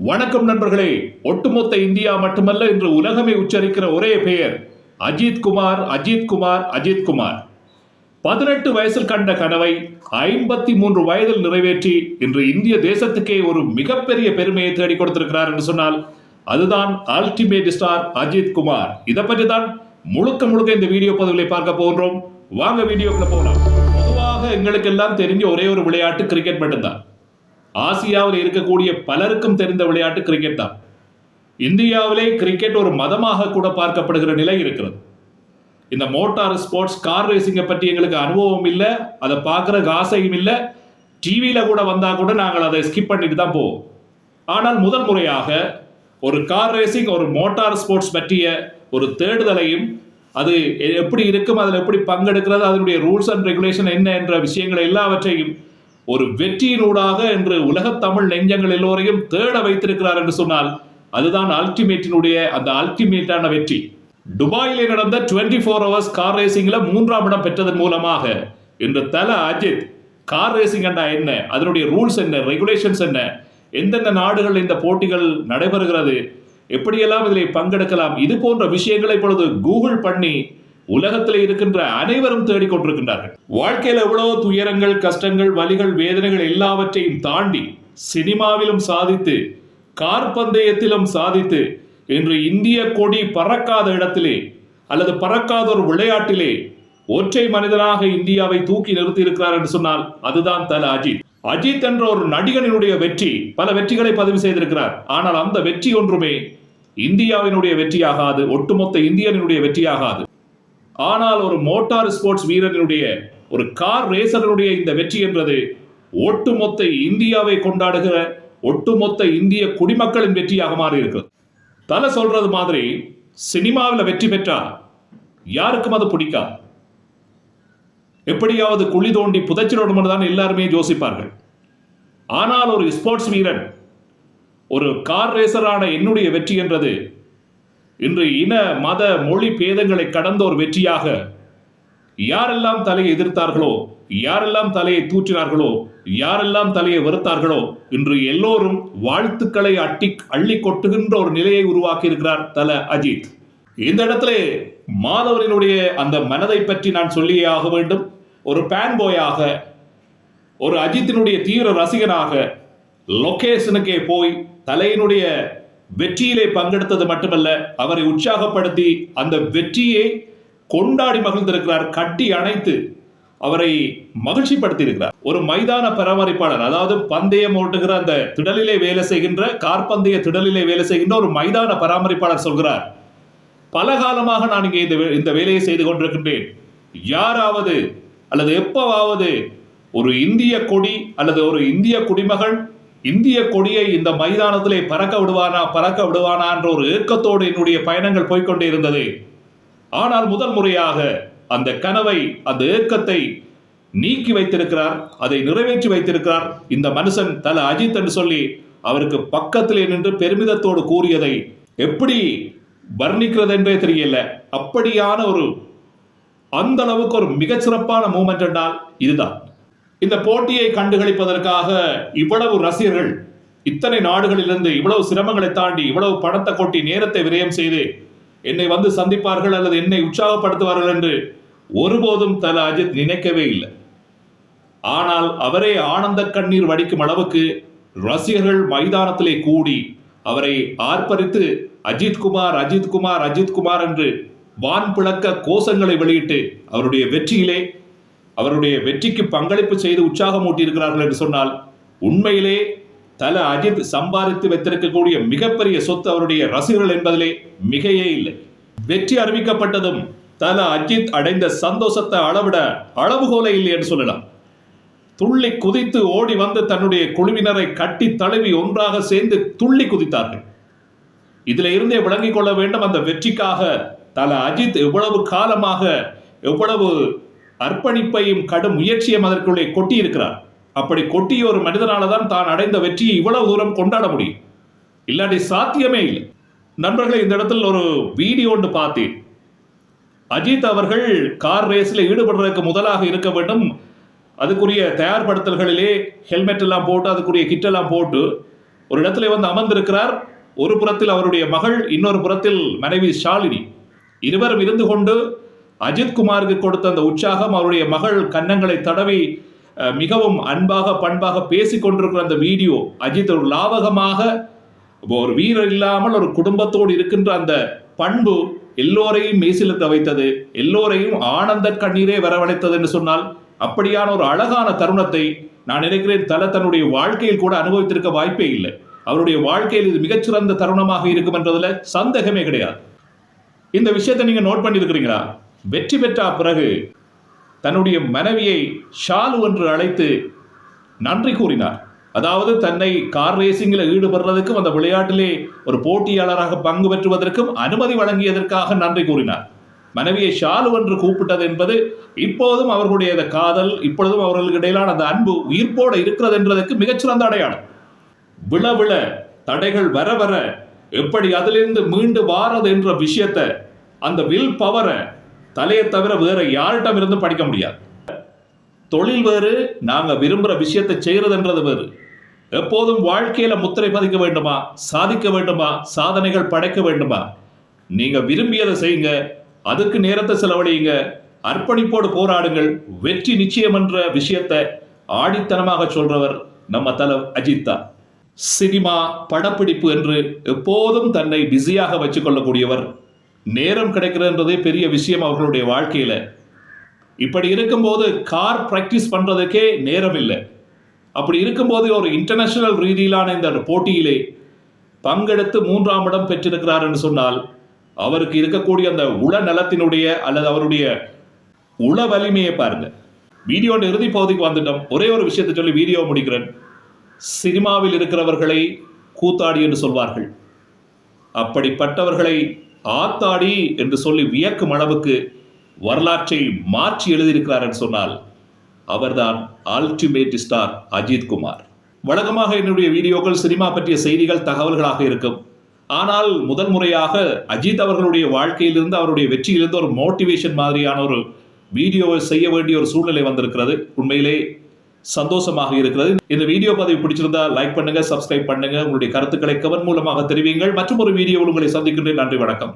வணக்கம் நண்பர்களே. ஒட்டுமொத்த இந்தியா மட்டுமல்ல, இன்று உலகமே உச்சரிக்கிற ஒரே பெயர் அஜித் குமார். அஜித் குமார், அஜித் குமார் 18 வயசில் கண்ட கனவை 53 வயதில் நிறைவேற்றி இன்று இந்திய தேசத்துக்கே ஒரு மிகப்பெரிய பெருமையை தேடி கொடுத்திருக்கிறார் என்று சொன்னால் அதுதான் அல்டிமேட் ஸ்டார் அஜித் குமார். இதை பற்றி தான் முழுக்க இந்த வீடியோ பதிவுகளை பார்க்க போகிறோம். வாங்க வீடியோக்குள்ள போகலாம். பொதுவாக எங்களுக்கு எல்லாம் தெரிஞ்ச ஒரே ஒரு விளையாட்டு கிரிக்கெட் மட்டும்தான். ஆசியாவில் இருக்கக்கூடிய பலருக்கும் தெரிந்த விளையாட்டு கிரிக்கெட் தான். இந்தியாவிலே கிரிக்கெட் ஒரு மதமாக கூட பார்க்கப்படுகிற நிலை இருக்கிறது. இந்த மோட்டார் ஸ்போர்ட்ஸ், கார் ரேசிங்கை பற்றி எங்களுக்கு அனுபவம் இல்லை, அதை பார்க்குற ஆசையும் இல்லை. டிவியில் கூட வந்தால் கூட நாங்கள் அதை ஸ்கிப் பண்ணிட்டு தான் போவோம். ஆனால் முதல் முறையாக ஒரு கார் ரேசிங், ஒரு மோட்டார் ஸ்போர்ட்ஸ் பற்றிய ஒரு தேடுதலையும், அது எப்படி இருக்கும், அதில் எப்படி பங்கெடுக்கிறது, அதனுடைய ரூல்ஸ் அண்ட் ரெகுலேஷன் என்ன என்ற விஷயங்கள் எல்லாவற்றையும் ஒரு வெற்றியினூடாக என்று உலக தமிழ் நெஞ்சங்கள் எல்லோரையும் தேட வைத்திருக்கிறார் என்று சொன்னால் அதுதான் அல்டிமேட்டினுடைய அந்த அல்டிமேட்டான வெற்றி. துபாயிலே நடந்த 24 ஹவர்ஸ் கார் ரேசிங்ல 3ஆம் இடம் பெற்றதன் மூலமாக இன்று தல அஜித் கார் ரேசிங் என்றா என்ன, அதனுடைய ரூல்ஸ் என்ன, ரெகுலேஷன்ஸ் என்ன, எந்தெந்த நாடுகள் இந்த போட்டிகள் நடைபெறுகிறது, எப்படியெல்லாம் இதில் பங்கெடுக்கலாம், இது போன்ற விஷயங்களை இப்பொழுது கூகுள் பண்ணி உலகத்தில் இருக்கின்ற அனைவரும் தேடிக்கொண்டிருக்கின்றார்கள். வாழ்க்கையில் எவ்வளவு துயரங்கள், கஷ்டங்கள், வலிகள், வேதனைகள் எல்லாவற்றையும் தாண்டி சினிமாவிலும் சாதித்து, கார் பந்தயத்திலும் சாதித்து, இன்று இந்திய கொடி பறக்காத இடத்திலே அல்லது பறக்காத ஒரு விளையாட்டிலே ஒற்றை மனிதனாக இந்தியாவை தூக்கி நிறுத்தி இருக்கிறார் என்று சொன்னால் அதுதான் தல அஜித். அஜித் என்ற ஒரு நடிகனினுடைய வெற்றி பல வெற்றிகளை பதிவு செய்திருக்கிறார். ஆனால் அந்த வெற்றி ஒன்றுமே இந்தியாவினுடைய வெற்றியாகாது, ஒட்டுமொத்த இந்தியனுடைய வெற்றியாகாது. ஆனால் ஒரு மோட்டார் ஸ்போர்ட்ஸ் வீரனுடைய, ஒரு கார் ரேசருடைய இந்த வெற்றி என்பது ஒட்டுமொத்த இந்தியாவை கொண்டாடுகிற ஒட்டுமொத்த இந்திய குடிமக்களின் வெற்றியாக மாறி இருக்கிறது. தலை சொல்றது மாதிரி சினிமாவில் வெற்றி பெற்றா யாருக்கும் அது பிடிக்காது. எப்படியாவது குழி தோண்டி புதைச்சிடணும் தான் எல்லாருமே யோசிப்பார்கள். ஆனால் ஒரு ஸ்போர்ட்ஸ் வீரன், ஒரு கார் ரேசரான என்னுடைய வெற்றி என்றது இன்று இன, மத, மொழி பேதங்களை கடந்த ஒரு வெற்றியாக யாரெல்லாம் தலையை எதிர்த்தார்களோ, யாரெல்லாம் தலையை தூற்றினார்களோ, யாரெல்லாம் தலையை வெறுத்தார்களோ, இன்று எல்லோரும் வாழ்த்துக்களை அள்ளி கொட்டுகின்ற ஒரு நிலையை உருவாக்கி இருக்கிறார் தல அஜித். இந்த இடத்துல மாதவரினுடைய அந்த மனதை பற்றி நான் சொல்லியே ஆக வேண்டும். ஒரு பேன் பாயாக, ஒரு அஜித்தினுடைய தீவிர ரசிகனாக லொகேஷனுக்கே போய் தலையினுடைய வெற்றியிலே பங்கெடுத்தது மட்டுமல்ல, அவரை உற்சாகப்படுத்தி அந்த வெற்றியை கொண்டாடி மகிழ்ந்திருக்கிறார். கட்டி அணைத்து அவரை மகிழ்ச்சிப்படுத்தி இருக்கிறார். ஒரு மைதான பராமரிப்பாளர், அதாவது பந்தயம் ஓட்டுகிற அந்த திடலிலே வேலை செய்கின்ற, கார்பந்தய திடலிலே வேலை செய்கின்ற ஒரு மைதான பராமரிப்பாளர் சொல்கிறார், பல காலமாக நான் இங்கே இந்த வேலையை செய்து கொண்டிருக்கின்றேன். யாராவது அல்லது எப்பவாவது ஒரு இந்திய கொடி அல்லது ஒரு இந்திய குடிமகன் இந்திய கொடியை இந்த மைதானத்திலே பறக்க விடுவானா என்ற ஒரு ஏக்கத்தோடு என்னுடைய பயணங்கள் போய்கொண்டே இருந்தது. ஆனால் முதல் முறையாக அந்த கனவை, அந்த ஏக்கத்தை நீக்கி வைத்திருக்கிறார், அதை நிறைவேற்றி வைத்திருக்கிறார் இந்த மனுஷன் தல அஜித் என்று சொல்லி அவருக்கு பக்கத்திலே நின்று பெருமிதத்தோடு கூறியதை எப்படி வர்ணிக்கிறது என்றே தெரியல. அப்படியான ஒரு, அந்த அளவுக்கு ஒரு மிகச்சிறப்பான மூமெண்ட் என்றால் இதுதான். இந்த போட்டியை கண்டுகளிப்பதற்காக இவ்வளவு ரசிகர்கள் இத்தனை நாடுகளிலிருந்து இவ்வளவு சிரமங்களை தாண்டி இவ்வளவு பணத்தை கொட்டி நேரத்தை விரயம் செய்து என்னை வந்து சந்திப்பார்கள் அல்லது என்னை உற்சாகப்படுத்துவார்கள் என்று ஒருபோதும் தல அஜித் நினைக்கவே இல்லை. ஆனால் அவரே ஆனந்த கண்ணீர் வடிக்கும் அளவுக்கு ரசிகர்கள் மைதானத்திலே கூடி அவரை ஆர்ப்பரித்து அஜித் குமார், அஜித் குமார், அஜித் குமார் என்று வான் பிளக்க கோஷங்களை வெளியிட்டு அவருடைய வெற்றியிலே, அவருடைய வெற்றிக்கு பங்களிப்பு செய்து உற்சாகம் ஊட்டியிருக்கிறார்கள் என்று சொன்னால் உண்மையிலே தல அஜித் சம்பாதித்து வைத்திருக்கக்கூடிய மிகப்பெரிய சொத்து அவருடைய ரசிகர்கள் என்பதிலே மிகையே இல்லை. வெற்றி அறிவிக்கப்பட்டதும் தல அஜித் அடைந்த சந்தோஷத்தை அளவிட அளவுகோலை இல்லை என்று சொல்லலாம். துள்ளி குதித்து ஓடி வந்து தன்னுடைய குழுவினரை கட்டி தழுவி ஒன்றாக சேர்ந்து துள்ளி குதித்தார்கள். இதில் இருந்தே விளங்கிக் கொள்ள வேண்டும், அந்த வெற்றிக்காக தல அஜித் எவ்வளவு காலமாக எவ்வளவு அர்ப்பணிப்பையும் கடும் முயற்சியும் அதற்குள்ளே கொட்டி இருக்கிறார். அப்படி கொட்டிய ஒரு மனிதனால தான் அடைந்த வெற்றியை இவ்வளவு தூரம் கொண்டாட முடியும். இல்லாட்டி சாத்தியமே இல்லை. நண்பர்களே, இந்த இடத்தில் ஒரு வீடியோ ஒன்று பார்த்தேன். அஜித் அவர்கள் கார் ரேஸில் ஈடுபடுறதுக்கு முதலாக இருக்க வேண்டும், அதுக்குரிய தயார்படுத்தல்களிலே ஹெல்மெட் எல்லாம் போட்டு அதுக்குரிய கிட் எல்லாம் போட்டு ஒரு இடத்துல வந்து அமர்ந்திருக்கிறார். ஒரு புறத்தில் அவருடைய மகள், இன்னொரு புறத்தில் மனைவி ஷாலினி. இருவரும் இருந்து கொண்டு அஜித்குமாருக்கு கொடுத்த அந்த உற்சாகம், அவருடைய மகள் கன்னங்களை தடவி மிகவும் அன்பாக பண்பாக பேசிக் கொண்டிருக்கிற அந்த வீடியோ, அஜித் ஒரு லாவகமாக ஒரு வீரர் இல்லாமல் ஒரு குடும்பத்தோடு இருக்கின்ற அந்த பண்பு எல்லோரையும் மெய்சிலிருக்க வைத்தது, எல்லோரையும் ஆனந்த கண்ணீரே வரவழைத்தது என்று சொன்னால், அப்படியான ஒரு அழகான தருணத்தை நான் நினைக்கிறேன் தல தன்னுடைய வாழ்க்கையில் கூட அனுபவித்திருக்க வாய்ப்பே இல்லை. அவருடைய வாழ்க்கையில் இது மிகச்சிறந்த தருணமாக இருக்கும் என்பதில் சந்தேகமே கிடையாது. இந்த விஷயத்தை நீங்க நோட் பண்ணியிருக்கிறீங்களா? வெற்றி பெற்ற பிறகு தன்னுடைய மனைவியை ஷாலு என்று அழைத்து நன்றி கூறினார். அதாவது தன்னை கார் ரேசிங்கில் ஈடுபடுறதுக்கும் அந்த விளையாட்டிலே ஒரு போட்டியாளராக பங்கு பெற்றுவதற்கும் அனுமதி வழங்கியதற்காக நன்றி கூறினார். மனைவியை ஷாலு என்று கூப்பிட்டது என்பது இப்போதும் அவர்களுடைய காதல், இப்பொழுதும் அவர்களுக்கு இடையிலான அந்த அன்பு உயிர்ப்போடு இருக்கிறது என்பதற்கு மிகச்சிறந்த அடையாளம். விழ விழ தடைகள் வர வர எப்படி அதிலிருந்து மீண்டு வாரது என்ற விஷயத்தை, அந்த வில் பவரை தலையை தவிர வேற யார்கிட்டம் இருந்து படிக்க முடியாது. தொழில் வேறு, நாங்க விரும்புகிற விஷயத்தை செய்யறதுன்றது வேறு. எப்போதும் வாழ்க்கையில முத்திரை பதிக்க வேண்டுமா, சாதிக்க வேண்டுமா, சாதனைகள் படைக்க வேண்டுமா, நீங்க விரும்பியதை செய்யுங்க, அதுக்கு நேரத்தை செலவழியுங்க, அர்ப்பணிப்போடு போராடுங்கள், வெற்றி நிச்சயம் என்ற விஷயத்தை ஆடித்தனமாக சொல்றவர் நம்ம தல அஜித் தான். சினிமா படப்பிடிப்பு என்று எப்போதும் தன்னை பிஸியாக வச்சுக்கொள்ளக்கூடியவர். நேரம் கிடைக்கிறதுன்றதே பெரிய விஷயம் அவர்களுடைய வாழ்க்கையில. இப்படி இருக்கும்போது கார் பிராக்டிஸ் பண்றதுக்கே நேரம் இல்லை. அப்படி இருக்கும்போது ஒரு இன்டர்நேஷனல் ரீதியிலான இந்த போட்டியிலே பங்கெடுத்து 3ஆம் இடம் பெற்றிருக்கிறார் என்று சொன்னால், அவருக்கு இருக்கக்கூடிய அந்த உள நலத்தினுடைய அல்லது அவருடைய உள வலிமையை பாருங்க. வீடியோ இறுதி பகுதிக்கு வந்துட்டோம். ஒரே ஒரு விஷயத்தை சொல்லி வீடியோ முடிக்கிறேன். சினிமாவில் இருக்கிறவர்களை கூத்தாடி என்று சொல்வார்கள். அப்படிப்பட்டவர்களை ஆத்தாடி என்று சொல்லி வியக்கும் அளவுக்கு வரலாற்றை மாற்றி எழுதியிருக்கிறார் என்று சொன்னால் அவர்தான் அல்டிமேட் ஸ்டார் அஜித் குமார். வழக்கமாக என்னுடைய வீடியோக்கள் சினிமா பற்றிய செய்திகள், தகவல்களாக இருக்கும். ஆனால் முதல் முறையாக அஜித் அவர்களுடைய வாழ்க்கையிலிருந்து, அவருடைய வெற்றியிலிருந்து ஒரு மோட்டிவேஷன் மாதிரியான ஒரு வீடியோவை செய்ய வேண்டிய ஒரு சூழ்நிலை வந்திருக்கிறது. உண்மையிலே சந்தோஷமாக இருக்கிறது. இந்த வீடியோ பதிவு பிடிச்சிருந்தா லைக் பண்ணுங்க, சப்ஸ்கிரைப் பண்ணுங்க, உங்களுடைய கருத்துக்களை கமெண்ட் மூலமாக தெரிவியுங்கள். மற்றும் ஒரு வீடியோவில் உங்களை சந்திக்கின்றேன். நன்றி, வணக்கம்.